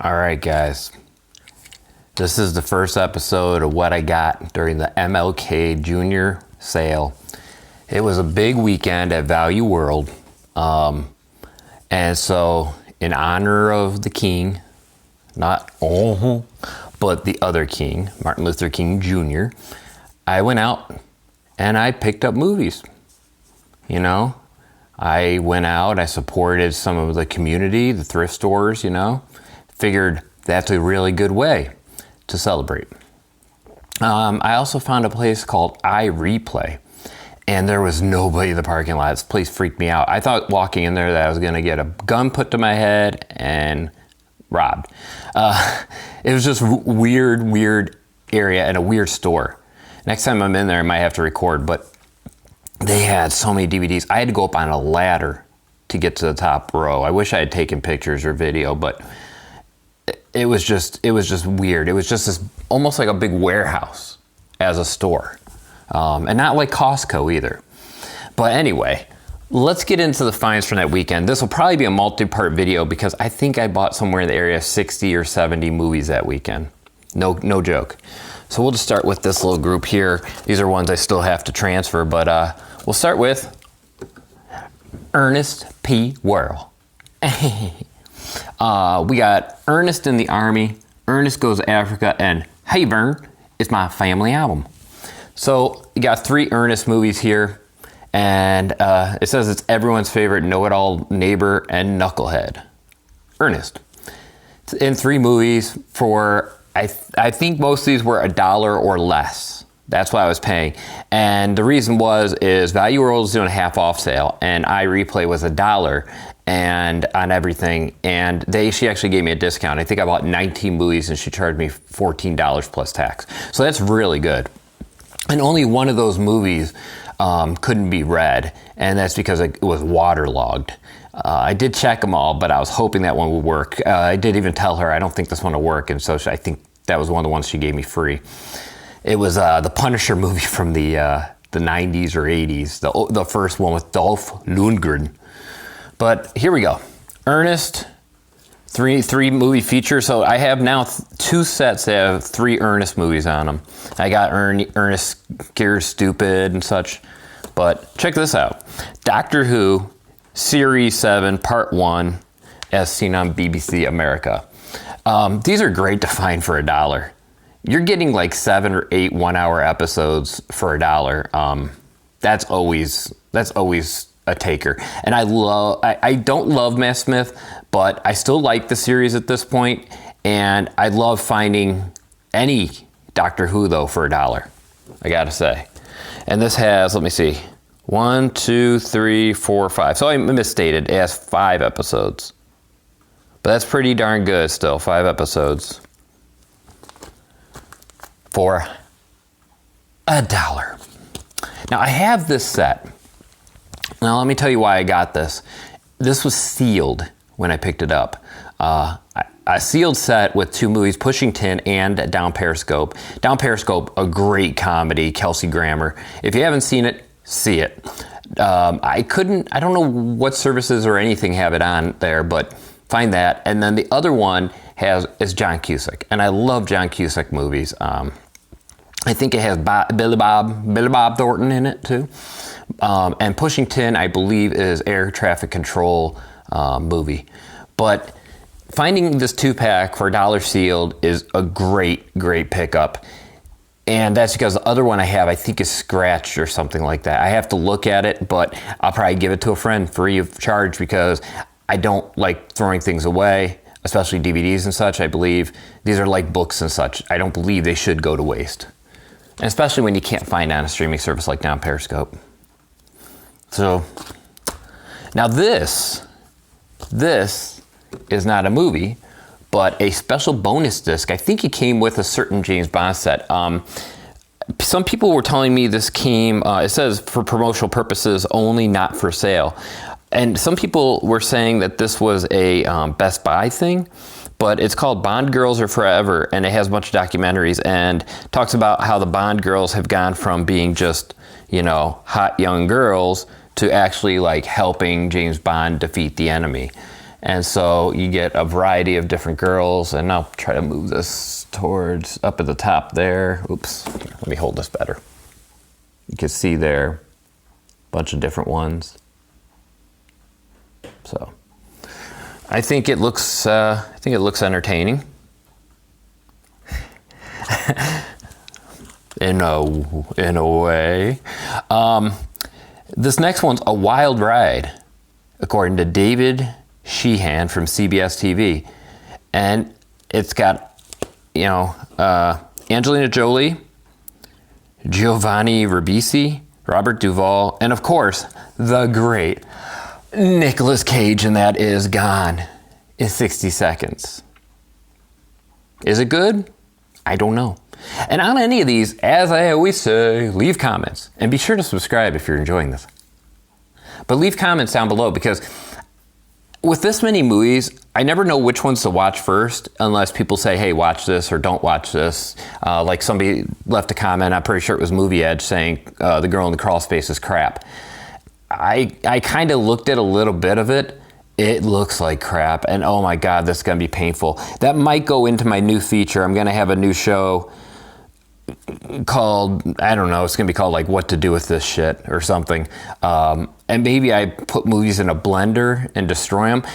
All right, guys. This is the first episode of what I got during the MLK Jr. sale. It was a big weekend at Value World. And so, in honor of the king, not but the other king, Martin Luther King Jr., I went out and I picked up movies. You know, I went out, I supported some of the community, the thrift stores, figured that's a really good way to celebrate. I also found a place called iReplay, and there was nobody in the parking lot. This place freaked me out. I thought walking in there that I was gonna get a gun put to my head and robbed. It was just weird area and a weird store. Next time I'm in there, I might have to record, but they had so many DVDs. I had to go up on a ladder to get to the top row. I wish I had taken pictures or video, but it was just weird. It was just this, almost like a big warehouse as a store. And not like Costco either. But anyway, let's get into the finds from that weekend. This will probably be a multi-part video because I think I bought somewhere in the area of 60 or 70 movies that weekend. No joke. So we'll just start with this little group here. These are ones I still have to transfer, but we'll start with Ernest P. Worrell. We got Ernest in the Army, Ernest Goes to Africa, and Hey Vern, it's my family album. So you got 3 Ernest movies here, and it says it's everyone's favorite know-it-all neighbor and knucklehead. Ernest. It's in 3 movies for, I think most of these were $1 or less. That's what I was paying. And the reason is Value World was doing a half off sale, and iReplay was $1 and on everything. And she actually gave me a discount. I think I bought 19 movies and she charged me $14 plus tax. So that's really good. And only one of those movies couldn't be read, and that's because it was waterlogged. I did check them all, but I was hoping that one would work. I did even tell her I don't think this one will work, and so I think that was one of the ones she gave me free. It was the Punisher movie from the 90s or 80s, the first one with Dolph Lundgren. But here we go. Ernest, three movie features. So I have now 2 sets that have 3 Ernest movies on them. I got Ernest Scared Stupid and such. But check this out. Doctor Who, Series 7, Part 1, as seen on BBC America. These are great to find for $1. You're getting like 7 or 8 one-hour episodes for $1. That's always a taker. And I don't love Matt Smith, but I still like the series at this point, and I love finding any Doctor Who though for $1. I gotta say. And this has, let me see, 1, 2, 3, 4, 5. So I misstated. It has 5 episodes, but that's pretty darn good still. 5 episodes for $1. Now I have this set. Now let me tell you why I got this. This was sealed when I picked it up. A sealed set with 2 movies, Pushing Tin and Down Periscope. Down Periscope, a great comedy, Kelsey Grammer. If you haven't seen it, see it. I don't know what services or anything have it on there, but find that. And then the other one is John Cusack, and I love John Cusack movies. I think it has Billy Bob Thornton in it too. And Pushing Tin, I believe, is air traffic control movie. But finding this 2-pack for $1 sealed is a great pickup. And that's because the other one I have, I think, is scratched or something like that. I have to look at it, but I'll probably give it to a friend free of charge because I don't like throwing things away, especially DVDs and such. I believe these are like books and such. I don't believe they should go to waste. And especially when you can't find on a streaming service like Down Periscope. So, now this is not a movie, but a special bonus disc. I think it came with a certain James Bond set. Some people were telling me this came, it says for promotional purposes only, not for sale. And some people were saying that this was a Best Buy thing, but it's called Bond Girls Are Forever, and it has a bunch of documentaries and talks about how the Bond girls have gone from being just, hot young girls to actually like helping James Bond defeat the enemy. And so you get a variety of different girls, and I'll try to move this towards up at the top there. Oops, let me hold this better. You can see there a bunch of different ones. So I think it looks entertaining. in a way. This next one's a wild ride, according to David Sheehan from CBS TV, and it's got, you know, Angelina Jolie, Giovanni Ribisi, Robert Duvall, and of course the great Nicolas Cage, and that is Gone in 60 Seconds. Is it good? I don't know. And on any of these, as I always say, leave comments. And be sure to subscribe if you're enjoying this. But leave comments down below, because with this many movies, I never know which ones to watch first unless people say, hey, watch this or don't watch this. Like somebody left a comment, I'm pretty sure it was Movie Edge, saying The Girl in the Crawl Space is crap. I kind of looked at a little bit of it. It looks like crap, and oh my God, this is gonna be painful. That might go into my new feature. I'm gonna have a new show called, I don't know, it's gonna be called like What to Do with This Shit or something. And maybe I put movies in a blender and destroy them.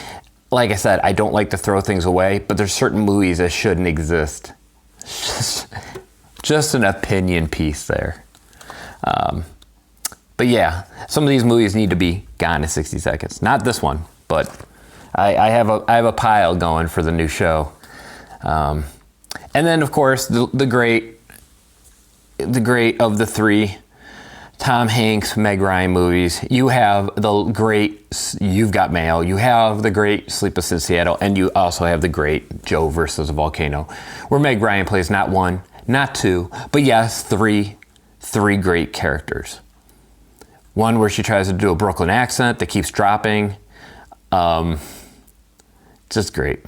Like I said, I don't like to throw things away, but there's certain movies that shouldn't exist. Just an opinion piece there. But yeah, some of these movies need to be gone in 60 seconds. Not this one, but I have a pile going for the new show. And then of course the great of the three Tom Hanks, Meg Ryan movies. You have the great You've Got Mail, you have the great Sleepless in Seattle, and you also have the great Joe versus a Volcano, where Meg Ryan plays not one, not two, but yes, three great characters. One where she tries to do a Brooklyn accent that keeps dropping. Just great.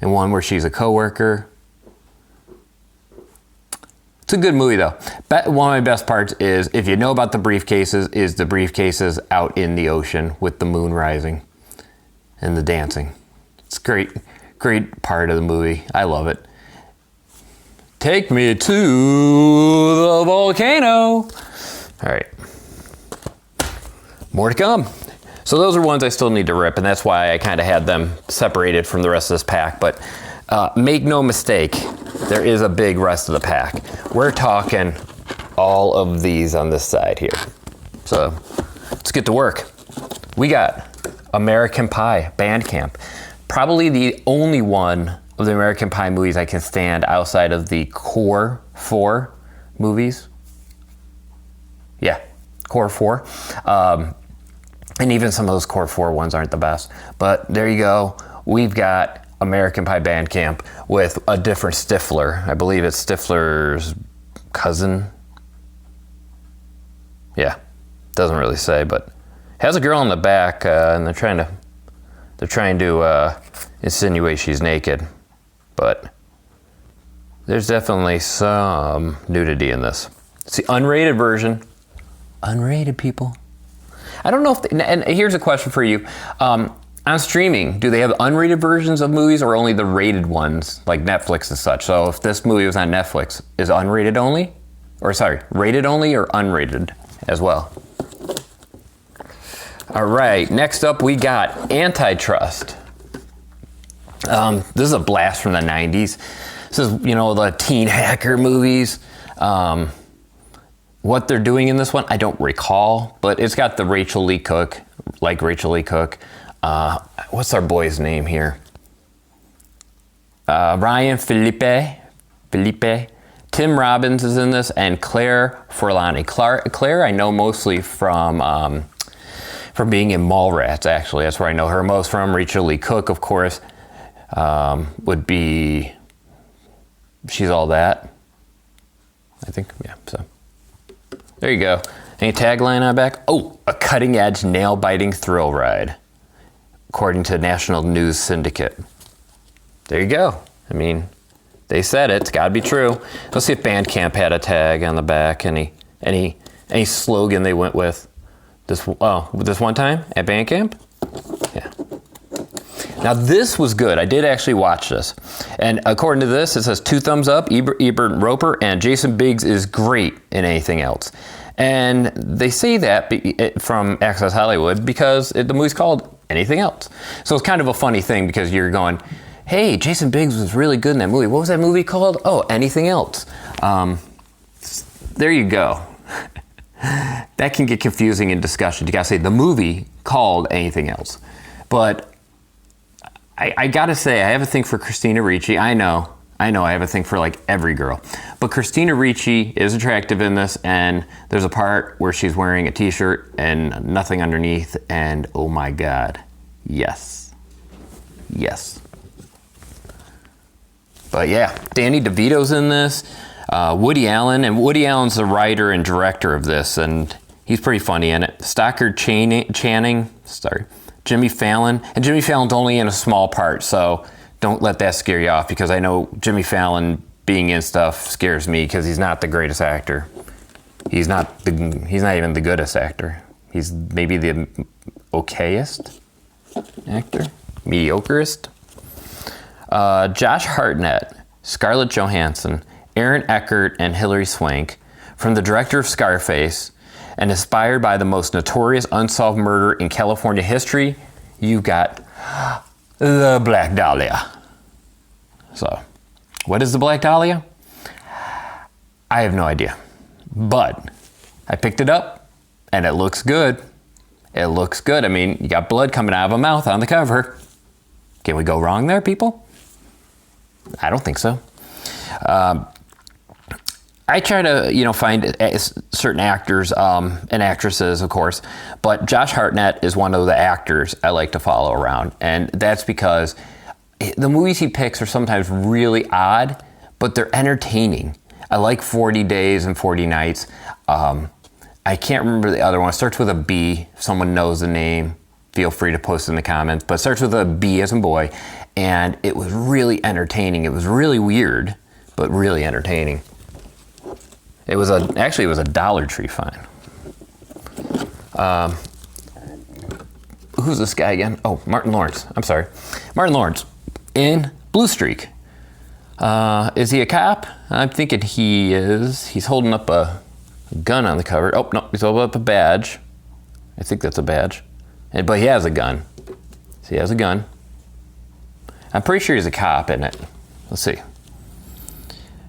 And one where she's a coworker. It's a good movie though. One of my best parts is, if you know about the briefcases, is the briefcases out in the ocean with the moon rising and the dancing. It's a great part of the movie. I love it. Take me to the volcano. All right. More to come. So those are ones I still need to rip, and that's why I kind of had them separated from the rest of this pack. But make no mistake, there is a big rest of the pack. We're talking all of these on this side here. So let's get to work. We got American Pie, Bandcamp. Probably the only one of the American Pie movies I can stand outside of the core 4 movies. Yeah, core 4. And even some of those core 4 ones aren't the best. But there you go. We've got American Pie Bandcamp with a different Stifler. I believe it's Stifler's cousin. Yeah, doesn't really say, but has a girl on the back, and they're trying to insinuate she's naked. But there's definitely some nudity in this. It's the unrated version. Unrated, people. I don't know if, and here's a question for you. On streaming, do they have unrated versions of movies or only the rated ones, like Netflix and such? So if this movie was on Netflix, is unrated only? Or sorry, rated only or unrated as well? All right, next up we got Antitrust. This is a blast from the 90s. This is, you know, the teen hacker movies. What they're doing in this one, I don't recall, but it's got the Rachel Lee Cook, like Rachel Lee Cook. What's our boy's name here? Ryan Felipe. Tim Robbins is in this, and Claire Forlani. Claire I know mostly from being in Mallrats, actually. That's where I know her most from. Rachel Lee Cook, of course, would be She's All That, I think. Yeah, so there you go. Any tagline on the back? Oh, a cutting-edge, nail-biting thrill ride, according to National News Syndicate. There you go. I mean, they said it. It's got to be true. Let's see if Bandcamp had a tag on the back. Any slogan they went with this one time at Bandcamp? Yeah. Now this was good. I did actually watch this. And according to this, it says 2 thumbs up, Ebert and Roper, and Jason Biggs is great in Anything Else. And they say that from Access Hollywood because the movie's called Anything Else. So it's kind of a funny thing because you're going, hey, Jason Biggs was really good in that movie. What was that movie called? Oh, Anything Else. There you go. That can get confusing in discussion. You gotta say the movie called Anything Else. But I gotta say, I have a thing for Christina Ricci. I know I have a thing for like every girl. But Christina Ricci is attractive in this, and there's a part where she's wearing a t-shirt and nothing underneath, and oh my God, yes. Yes. But yeah, Danny DeVito's in this. Woody Allen, and Woody Allen's the writer and director of this, and he's pretty funny in it. Stockard Channing, Jimmy Fallon, and Jimmy Fallon's only in a small part, so don't let that scare you off, because I know Jimmy Fallon being in stuff scares me because he's not the greatest actor. He's not even the goodest actor. He's maybe the okayest actor, mediocrest. Josh Hartnett, Scarlett Johansson, Aaron Eckhart, and Hilary Swank, from the director of Scarface, and inspired by the most notorious unsolved murder in California history, you got the Black Dahlia. So, what is the Black Dahlia? I have no idea, but I picked it up, and it looks good. It looks good. I mean, you got blood coming out of a mouth on the cover. Can we go wrong there, people? I don't think so. I try to, find certain actors and actresses, of course, but Josh Hartnett is one of the actors I like to follow around, and that's because the movies he picks are sometimes really odd, but they're entertaining. I like 40 Days and 40 Nights. I can't remember the other one. It starts with a B. If someone knows the name, feel free to post in the comments, but it starts with a B as in boy, and it was really entertaining. It was really weird, but really entertaining. It was a Dollar Tree find. Who's this guy again? Oh, Martin Lawrence. I'm sorry. Martin Lawrence in Blue Streak. Is he a cop? I'm thinking he is. He's holding up a gun on the cover. Oh, no, he's holding up a badge. I think that's a badge. But he has a gun. So he has a gun. I'm pretty sure he's a cop in it. Let's see.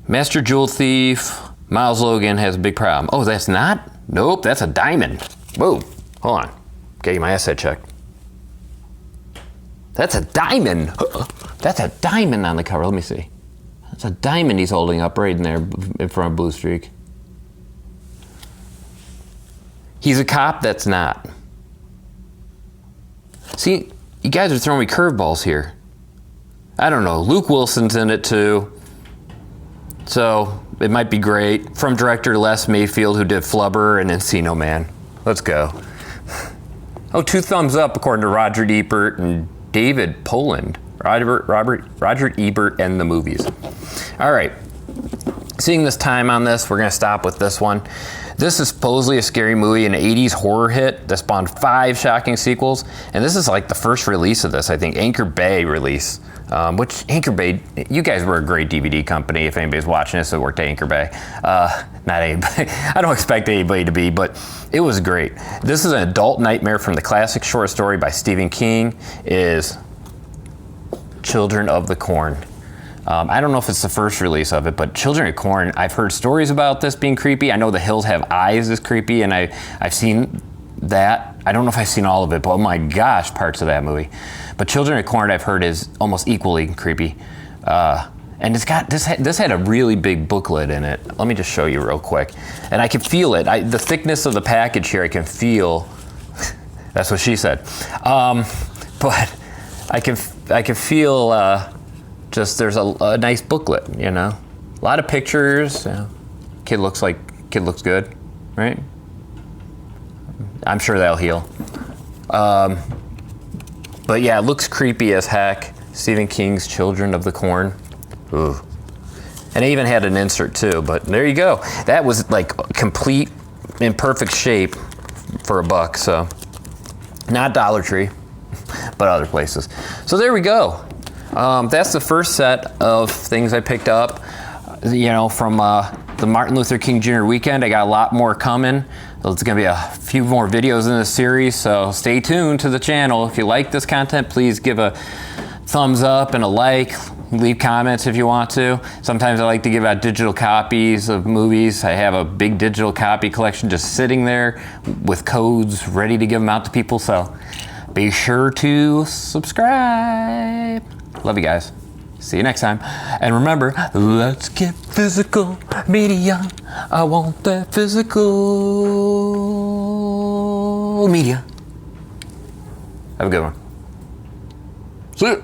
Master Jewel Thief. Miles Logan has a big problem. Oh, that's not? Nope, that's a diamond. Whoa, hold on. Get my asset checked. That's a diamond. That's a diamond on the cover. Let me see. That's a diamond he's holding up right in there in front of Blue Streak. He's a cop? That's not. See, you guys are throwing me curveballs here. I don't know. Luke Wilson's in it too. So it might be great. From director Les Mayfield, who did Flubber and Encino Man. Let's go. Oh, 2 thumbs up according to Roger Ebert and David Poland. Roger Ebert and the movies. All right. Seeing this time on this, we're going to stop with this one. This is supposedly a scary movie, an 80s horror hit that spawned 5 shocking sequels. And this is like the first release of this, I think, Anchor Bay release. Which Anchor Bay, you guys were a great DVD company. If anybody's watching this that worked at Anchor Bay. Not anybody. I don't expect anybody to be, but it was great. This is an adult nightmare from the classic short story by Stephen King, is Children of the Corn. I don't know if it's the first release of it, but Children of Corn, I've heard stories about this being creepy. I know The Hills Have Eyes is creepy, and I've seen that. I don't know if I've seen all of it, but oh my gosh, parts of that movie. But Children of Corn, I've heard, is almost equally creepy. And it's got this had a really big booklet in it. Let me just show you real quick. And I can feel it. The thickness of the package here, I can feel. That's what she said. But I can feel just there's a nice booklet, A lot of pictures. Kid looks good, right? I'm sure that'll heal. But yeah, it looks creepy as heck. Stephen King's Children of the Corn. Ooh. And it even had an insert too, but there you go. That was like complete, in perfect shape for $1, so. Not Dollar Tree, but other places. So there we go. That's the first set of things I picked up, from the Martin Luther King Jr. weekend. I got a lot more coming. There's going to be a few more videos in this series, so stay tuned to the channel. If you like this content, please give a thumbs up and a like. Leave comments if you want to. Sometimes I like to give out digital copies of movies. I have a big digital copy collection just sitting there with codes ready to give them out to people, so be sure to subscribe. Love you guys. See you next time. And remember, let's get physical media. I want that physical media. Have a good one. See you.